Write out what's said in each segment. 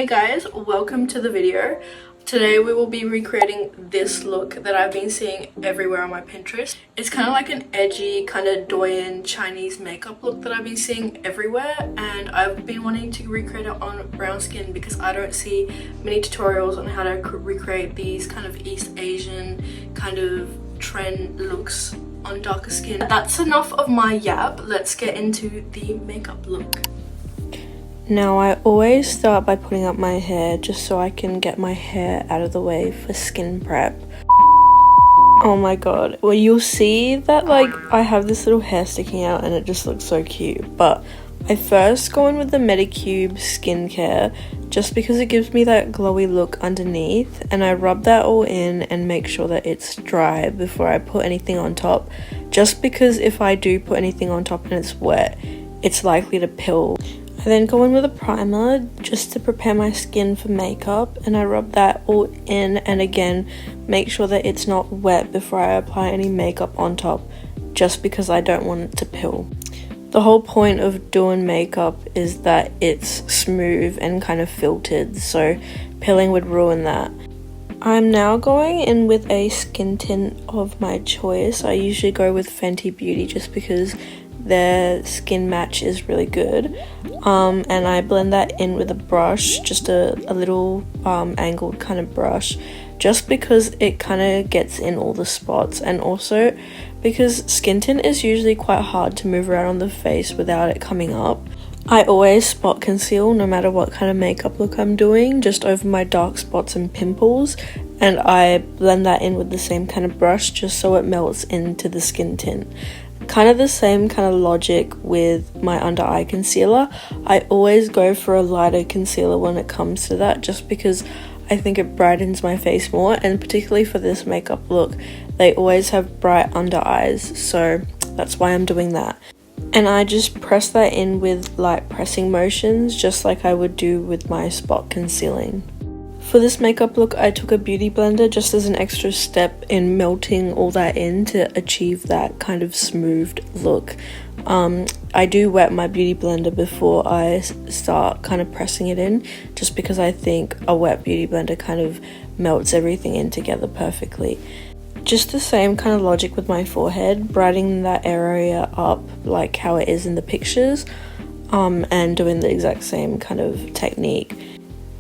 Hey guys, welcome to the video. Today we will be recreating this look that I've been seeing everywhere on my Pinterest. It's kind of like an edgy kind of Douyin Chinese makeup look that I've been seeing everywhere, and I've been wanting to recreate it on brown skin because I don't see many tutorials on how to recreate these kind of East Asian kind of trend looks on darker skin. That's enough of my yap. Let's get into the makeup look. Now I always start by putting up my hair just so I can get my hair out of the way for skin prep. Oh my god. Well, you'll see that like I have this little hair sticking out and it just looks so cute, but I first go in with the Medicube skincare just because it gives me that glowy look underneath, and I rub that all in and make sure that it's dry before I put anything on top, just because if I do put anything on top and it's wet, it's likely to pill. I then go in with a primer just to prepare my skin for makeup, and I rub that all in and again make sure that it's not wet before I apply any makeup on top, just because I don't want it to pill. The whole point of doing makeup is that it's smooth and kind of filtered, so pilling would ruin that. I'm now going in with a skin tint of my choice. I usually go with Fenty Beauty just because their skin match is really good, and I blend that in with a brush, just a little angled kind of brush, just because it kind of gets in all the spots, and also because skin tint is usually quite hard to move around on the face without it coming up. I always spot conceal no matter what kind of makeup look I'm doing, just over my dark spots and pimples, and I blend that in with the same kind of brush just so it melts into the skin tint. Kind of the same kind of logic with my under eye concealer. I always go for a lighter concealer when it comes to that, just because I think it brightens my face more, and particularly for this makeup look they always have bright under eyes, so that's why I'm doing that. And I just press that in with light pressing motions, just like I would do with my spot concealing. For this makeup look, I took a beauty blender just as an extra step in melting all that in to achieve that kind of smoothed look. I do wet my beauty blender before I start kind of pressing it in, just because I think a wet beauty blender kind of melts everything in together perfectly. Just the same kind of logic with my forehead, brightening that area up like how it is in the pictures, and doing the exact same kind of technique.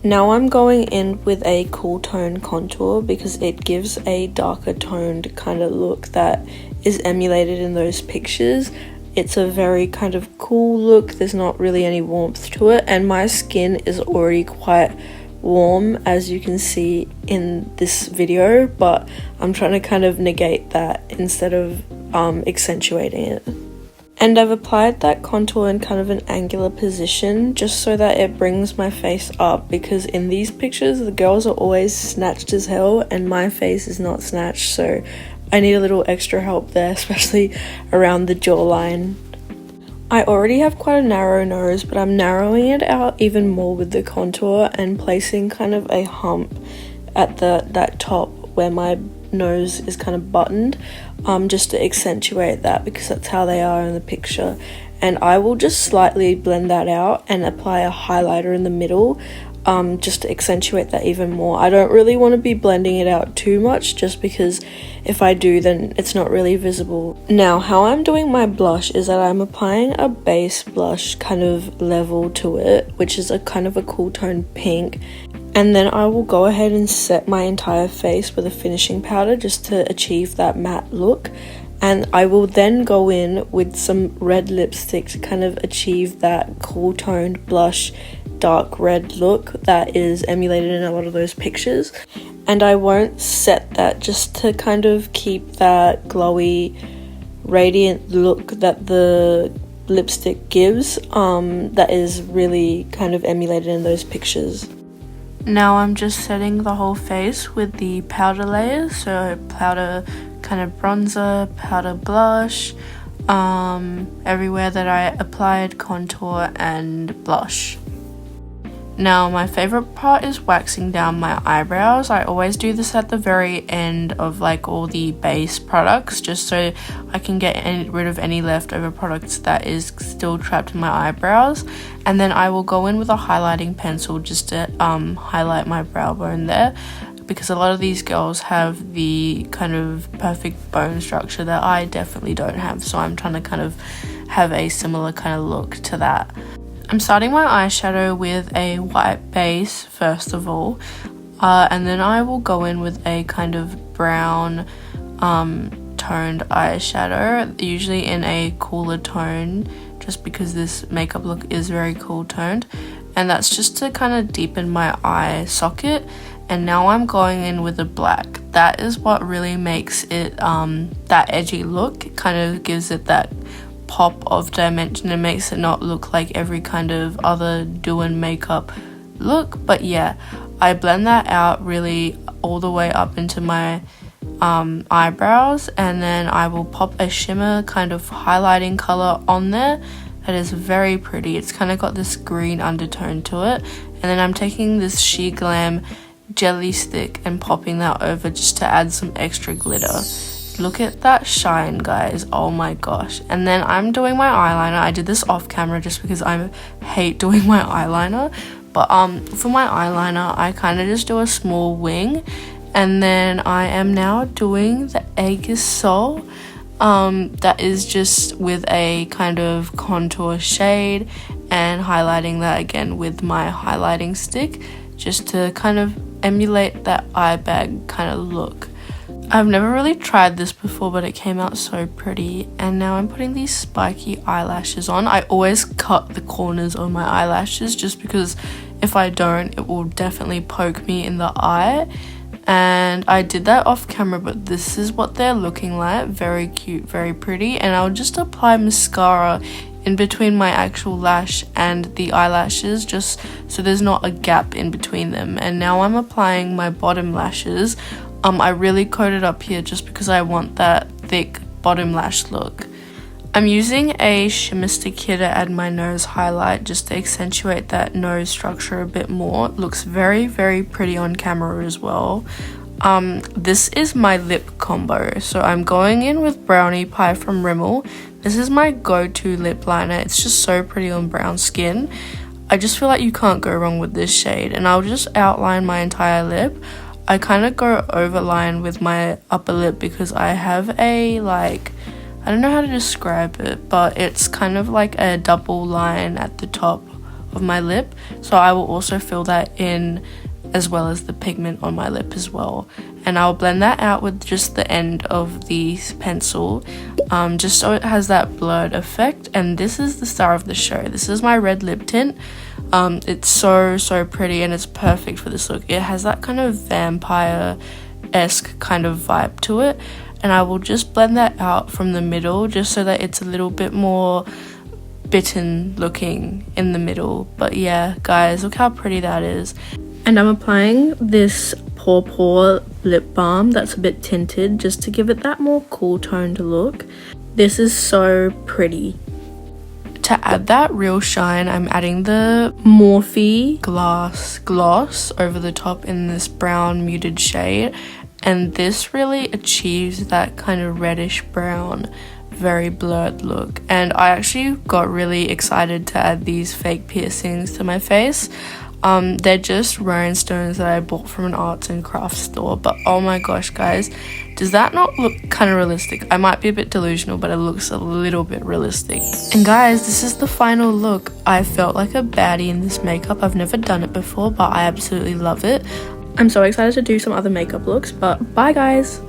Now I'm going in with a cool tone contour because it gives a darker toned kind of look that is emulated in those pictures. It's a very kind of cool look, there's not really any warmth to it, and my skin is already quite warm as you can see in this video, but I'm trying to kind of negate that instead of accentuating it. And I've applied that contour in kind of an angular position just so that it brings my face up, because in these pictures the girls are always snatched as hell and my face is not snatched, so I need a little extra help there, especially around the jawline. I already have quite a narrow nose, but I'm narrowing it out even more with the contour and placing kind of a hump at that top where my nose is kind of buttoned, just to accentuate that because that's how they are in the picture. And I will just slightly blend that out and apply a highlighter in the middle, just to accentuate that even more. I don't really want to be blending it out too much, just because if I do then it's not really visible. Now how I'm doing my blush is that I'm applying a base blush kind of level to it, which is a kind of a cool tone pink, and then I will go ahead and set my entire face with a finishing powder just to achieve that matte look. And I will then go in with some red lipstick to kind of achieve that cool toned blush dark red look that is emulated in a lot of those pictures. And I won't set that, just to kind of keep that glowy radiant look that the lipstick gives, that is really kind of emulated in those pictures. Now I'm just setting the whole face with the powder layers, so powder kind of bronzer, powder blush, everywhere that I applied contour and blush. Now my favorite part is waxing down my eyebrows. I always do this at the very end of like all the base products, just so I can get rid of any leftover products that is still trapped in my eyebrows. And then I will go in with a highlighting pencil just to highlight my brow bone there, because a lot of these girls have the kind of perfect bone structure that I definitely don't have, so I'm trying to kind of have a similar kind of look to that. I'm starting my eyeshadow with a white base first of all, and then I will go in with a kind of brown toned eyeshadow, usually in a cooler tone, just because this makeup look is very cool toned, and that's just to kind of deepen my eye socket. And now I'm going in with a black. That is what really makes it that edgy look. It kind of gives it that pop of dimension and makes it not look like every kind of other DOUYIN makeup look. But yeah, I blend that out really all the way up into my eyebrows, and then I will pop a shimmer kind of highlighting color on there that is very pretty. It's kind of got this green undertone to it, and then I'm taking this Glam jelly stick and popping that over just to add some extra glitter. Look at that shine, guys. Oh my gosh. And then I'm doing my eyeliner. I did this off camera just because I hate doing my eyeliner, but for my eyeliner I kind of just do a small wing, and then I am now doing the Aegis-Sol. That is just with a kind of contour shade and highlighting that again with my highlighting stick, just to kind of emulate that eye bag kind of look. I've never really tried this before, but it came out so pretty. And now I'm putting these spiky eyelashes on. I always cut the corners of my eyelashes just because if I don't, it will definitely poke me in the eye. And I did that off camera, but this is what they're looking like. Very cute, very pretty. And I'll just apply mascara in between my actual lash and the eyelashes, just so there's not a gap in between them. And now I'm applying my bottom lashes. I really coated up here just because I want that thick bottom lash look. I'm using a shimmer stick here to add my nose highlight just to accentuate that nose structure a bit more. It looks very, very pretty on camera as well. This is my lip combo. So I'm going in with Brownie Pie from Rimmel. This is my go-to lip liner. It's just so pretty on brown skin. I just feel like you can't go wrong with this shade. And I'll just outline my entire lip. I kind of go overline with my upper lip because I have a I don't know how to describe it, but it's kind of like a double line at the top of my lip. So I will also fill that in as well as the pigment on my lip as well. And I'll blend that out with just the end of the pencil, just so it has that blurred effect. And this is the star of the show. This is my red lip tint. It's so pretty and it's perfect for this look. It has that kind of vampire-esque kind of vibe to it. And I will just blend that out from the middle just so that it's a little bit more bitten looking in the middle. But yeah, guys, look how pretty that is. And I'm applying this Paw lip balm that's a bit tinted just to give it that more cool toned look. This is so pretty. To add that real shine, I'm adding the Morphe gloss over the top in this brown muted shade. And this really achieves that kind of reddish brown, very blurred look. And I actually got really excited to add these fake piercings to my face. They're just rhinestones that I bought from an arts and crafts store, but oh my gosh, guys, does that not look kind of realistic? I might be a bit delusional, but it looks a little bit realistic. And guys, this is the final look. I felt like a baddie in this makeup. I've never done it before, but I absolutely love it. I'm so excited to do some other makeup looks, but bye guys!